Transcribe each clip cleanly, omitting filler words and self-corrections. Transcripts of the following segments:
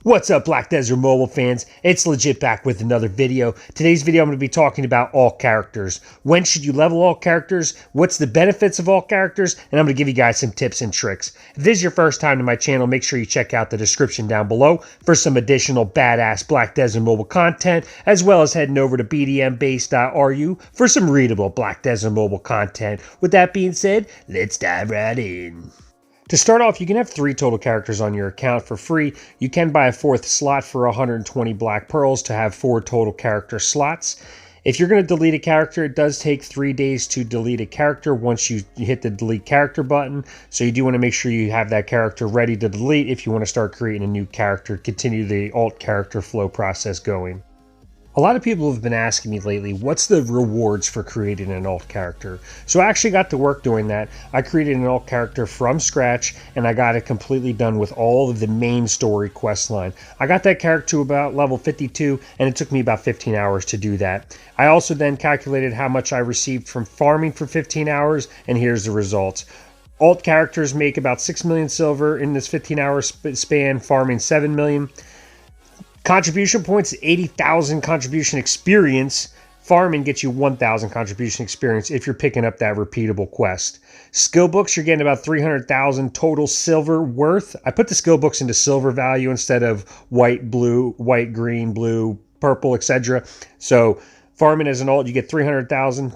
What's up, Black Desert Mobile fans? It's Legit back with another video. Today's video I'm going to be talking about all characters. When should you level all characters? What's the benefits of all characters? And I'm going to give you guys some tips and tricks. If this is your first time to my channel, make sure you check out the description down below for some additional badass Black Desert Mobile content, as well as heading over to bdmbase.ru for some readable Black Desert Mobile content. With that being said, let's dive right in. To start off, you can have 3 total characters on your account for free. You can buy a 4th slot for 120 black pearls to have 4 total character slots. If you're going to delete a character, it does take 3 days to delete a character once you hit the delete character button. So you do want to make sure you have that character ready to delete if you want to start creating a new character, continue the alt character flow process going. A lot of people have been asking me lately, what's the rewards for creating an alt character? So I actually got to work doing that. I created an alt character from scratch, and I got it completely done with all of the main story quest line. I got that character to about level 52, and it took me about 15 hours to do that. I also then calculated how much I received from farming for 15 hours, and here's the results. Alt characters make about 6 million silver in this 15-hour span, farming 7 million. Contribution points, 80,000 contribution experience. Farming gets you 1,000 contribution experience if you're picking up that repeatable quest. Skill books, you're getting about 300,000 total silver worth. I put the skill books into silver value instead of white, blue, white, green, blue, purple, etc. So farming as an alt, you get 300,000.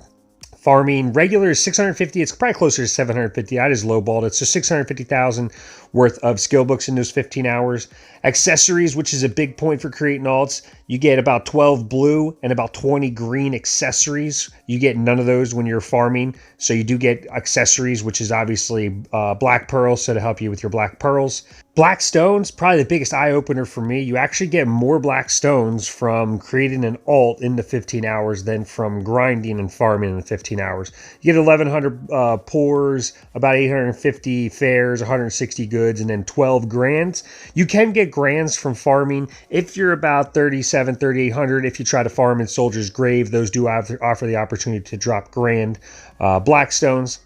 Farming regular is 650. It's probably closer to 750. I just lowballed it. So 650,000 worth of skill books in those 15 hours. Accessories, which is a big point for creating alts. You get about 12 blue and about 20 green accessories. You get none of those when you're farming. So you do get accessories, which is obviously black pearls, so to help you with your black pearls. Black stones, probably the biggest eye opener for me. You actually get more black stones from creating an alt in the 15 hours than from grinding and farming in the 15 hours. You get 1,100 pours, about 850 fares, 160 goods, and then 12 grands. You can get grands from farming if you're about 3,800. If you try to farm in Soldier's Grave, those do offer the opportunity to drop grand black stones.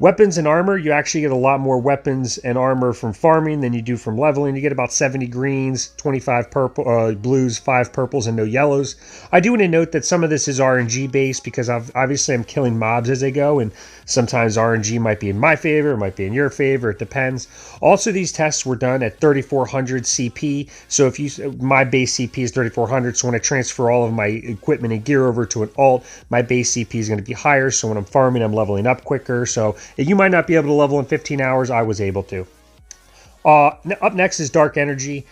Weapons and armor, you actually get a lot more weapons and armor from farming than you do from leveling. You get about 70 greens, 25 purple, blues, 5 purples, and no yellows. I do want to note that some of this is RNG based because obviously I'm killing mobs as they go, and sometimes RNG might be in my favor, it might be in your favor, it depends. Also, these tests were done at 3,400 CP, so if my base CP is 3,400, so when I transfer all of my equipment and gear over to an alt, my base CP is going to be higher, so when I'm farming, I'm leveling up quicker, so you might not be able to level in 15 hours. I was able to. Up next is Dark Energy.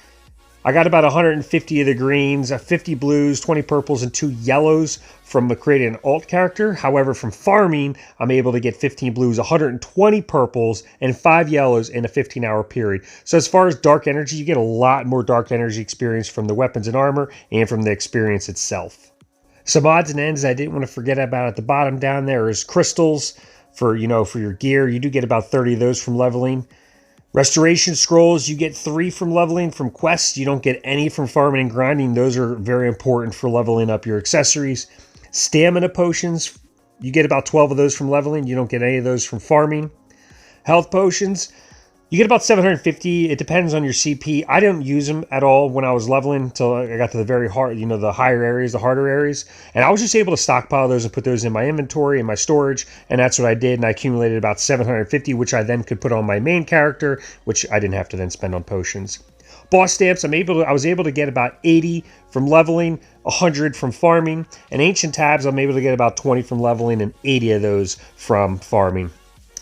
I got about 150 of the greens, 50 blues, 20 purples, and 2 yellows from creating an alt character. However, from farming, I'm able to get 15 blues, 120 purples, and 5 yellows in a 15-hour period. So as far as Dark Energy, you get a lot more Dark Energy experience from the weapons and armor and from the experience itself. Some odds and ends I didn't want to forget about at the bottom down there is crystals. For your gear, you do get about 30 of those from leveling. Restoration scrolls, you get 3 from leveling. From quests, you don't get any from farming and grinding. Those are very important for leveling up your accessories. Stamina potions, you get about 12 of those from leveling. You don't get any of those from farming. Health potions, you get about 750. It depends on your CP. I didn't use them at all when I was leveling until I got to the very hard, the higher areas, the harder areas. And I was just able to stockpile those and put those in my inventory and my storage. And that's what I did. And I accumulated about 750, which I then could put on my main character, which I didn't have to then spend on potions. Boss stamps, I was able to get about 80 from leveling, 100 from farming. And ancient tabs, I'm able to get about 20 from leveling and 80 of those from farming.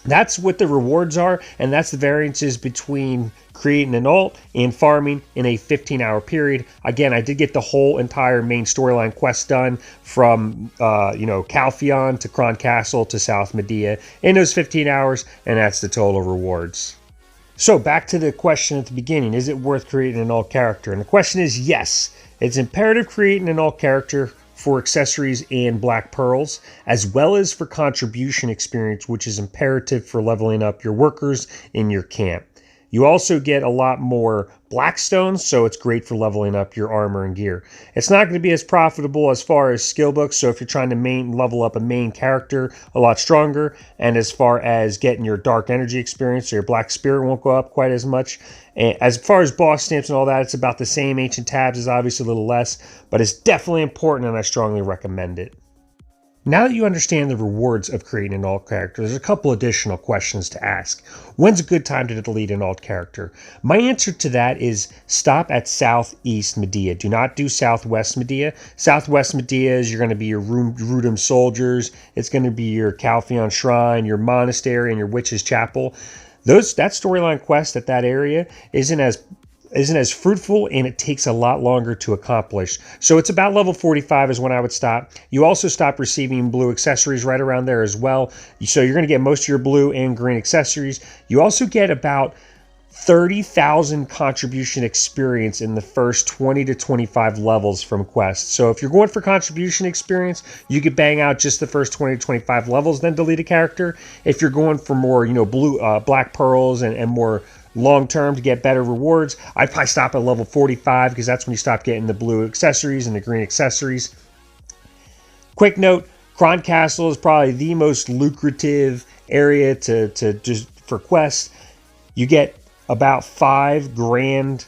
That's what the rewards are, and that's the variances between creating an alt and farming in a 15-hour period. Again, I did get the whole entire main storyline quest done from, Calpheon to Kron Castle to South Medea in those 15 hours, and that's the total rewards. So back to the question at the beginning, is it worth creating an alt character? And the question is yes. It's imperative creating an alt character for accessories and black pearls, as well as for contribution experience, which is imperative for leveling up your workers in your camp. You also get a lot more Blackstones, so it's great for leveling up your armor and gear. It's not going to be as profitable as far as skill books, so if you're trying to level up a main character a lot stronger, and as far as getting your dark energy experience, or your black spirit won't go up quite as much. And as far as boss stamps and all that, it's about the same. Ancient tabs is obviously a little less, but it's definitely important, and I strongly recommend it. Now that you understand the rewards of creating an alt character, there's a couple additional questions to ask. When's a good time to delete an alt character? My answer to that is stop at Southeast Medea. Do not do Southwest Medea. Southwest Medea is you're going to be your Rudum soldiers. It's going to be your Calpheon Shrine, your monastery, and your Witch's Chapel. That storyline quest at that area isn't as fruitful, and it takes a lot longer to accomplish. So it's about level 45 is when I would stop. You also stop receiving blue accessories right around there as well. So you're going to get most of your blue and green accessories. You also get about 30,000 contribution experience in the first 20 to 25 levels from quests. So if you're going for contribution experience, you could bang out just the first 20 to 25 levels, then delete a character. If you're going for more, black pearls and more long term to get better rewards, I'd probably stop at level 45 because that's when you stop getting the blue accessories and the green accessories. Quick note, Kron Castle is probably the most lucrative area to just for quests. You get about 5 grand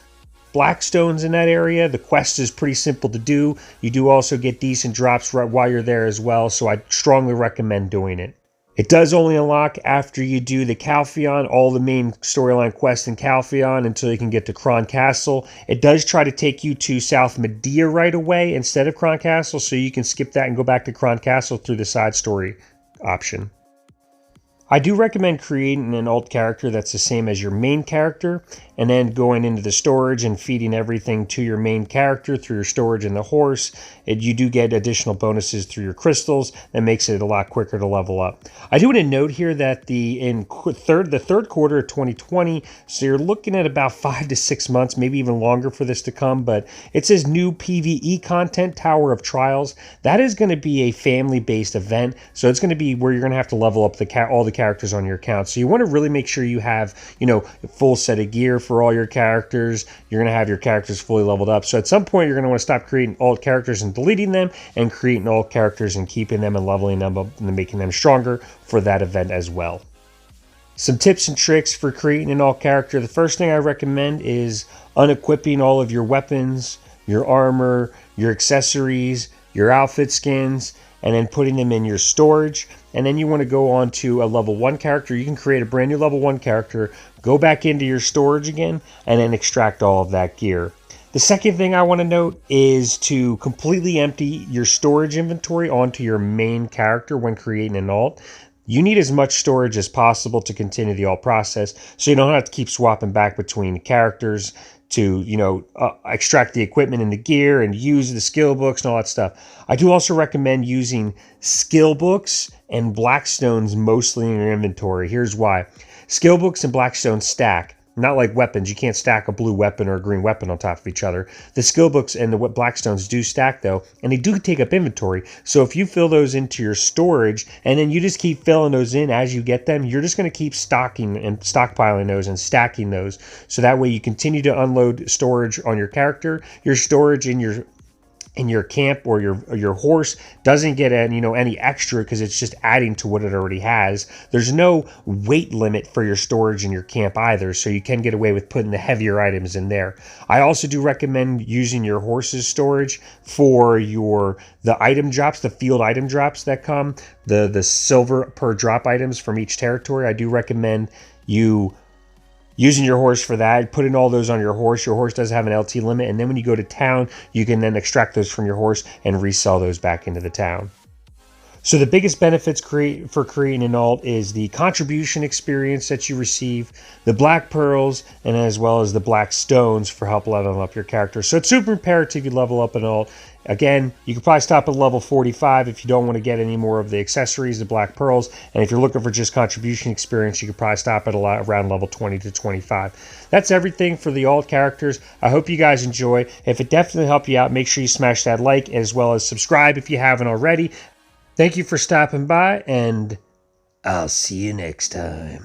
Blackstones in that area. The quest is pretty simple to do. You do also get decent drops right while you're there as well, so I strongly recommend doing it. It does only unlock after you do the Calpheon, all the main storyline quests in Calpheon until you can get to Kron Castle. It does try to take you to South Medea right away instead of Kron Castle, so you can skip that and go back to Kron Castle through the side story option. I do recommend creating an alt character that's the same as your main character, and then going into the storage and feeding everything to your main character through your storage and the horse. You do get additional bonuses through your crystals. That makes it a lot quicker to level up. I do want to note here that the third quarter of 2020, so you're looking at about 5 to 6 months, maybe even longer for this to come, but it says new PvE content, Tower of Trials. That is going to be a family-based event, so it's going to be where you're going to have to level up all the characters on your account. So you want to really make sure you have, a full set of gear for all your characters. You're going to have your characters fully leveled up. So at some point, you're going to want to stop creating alt characters and deleting them, and creating alt characters and keeping them and leveling them up and making them stronger for that event as well. Some tips and tricks for creating an alt character. The first thing I recommend is unequipping all of your weapons, your armor, your accessories, your outfit skins, and then putting them in your storage. And then you want to go on to a level 1 character. You can create a brand new level 1 character, go back into your storage again, and then extract all of that gear. The second thing I want to note is to completely empty your storage inventory onto your main character when creating an alt. You need as much storage as possible to continue the alt process, so you don't have to keep swapping back between characters to, extract the equipment and the gear and use the skill books and all that stuff. I do also recommend using skill books and Blackstones mostly in your inventory. Here's why. Skill books and Blackstones stack. Not like weapons. You can't stack a blue weapon or a green weapon on top of each other. The skill books and the Blackstones do stack though, and they do take up inventory. So if you fill those into your storage and then you just keep filling those in as you get them, you're just going to keep stocking and stockpiling those and stacking those. So that way you continue to unload storage on your character. Your storage in your camp or your horse doesn't get any extra because it's just adding to what it already has. There's no weight limit for your storage in your camp either, so you can get away with putting the heavier items in there. I also do recommend using your horse's storage for the item drops, the field item drops that come, the silver per drop items from each territory. I do recommend you using your horse for that, putting all those on your horse. Your horse does have an LT limit, and then when you go to town, you can then extract those from your horse and resell those back into the town. So the biggest benefits for creating an alt is the contribution experience that you receive, the black pearls, and as well as the black stones for help leveling up your character. So it's super imperative you level up an alt. Again, you can probably stop at level 45 if you don't want to get any more of the accessories, the black pearls. And if you're looking for just contribution experience, you could probably stop at around level 20 to 25. That's everything for the alt characters. I hope you guys enjoy. If it definitely helped you out, make sure you smash that like as well as subscribe if you haven't already. Thank you for stopping by, and I'll see you next time.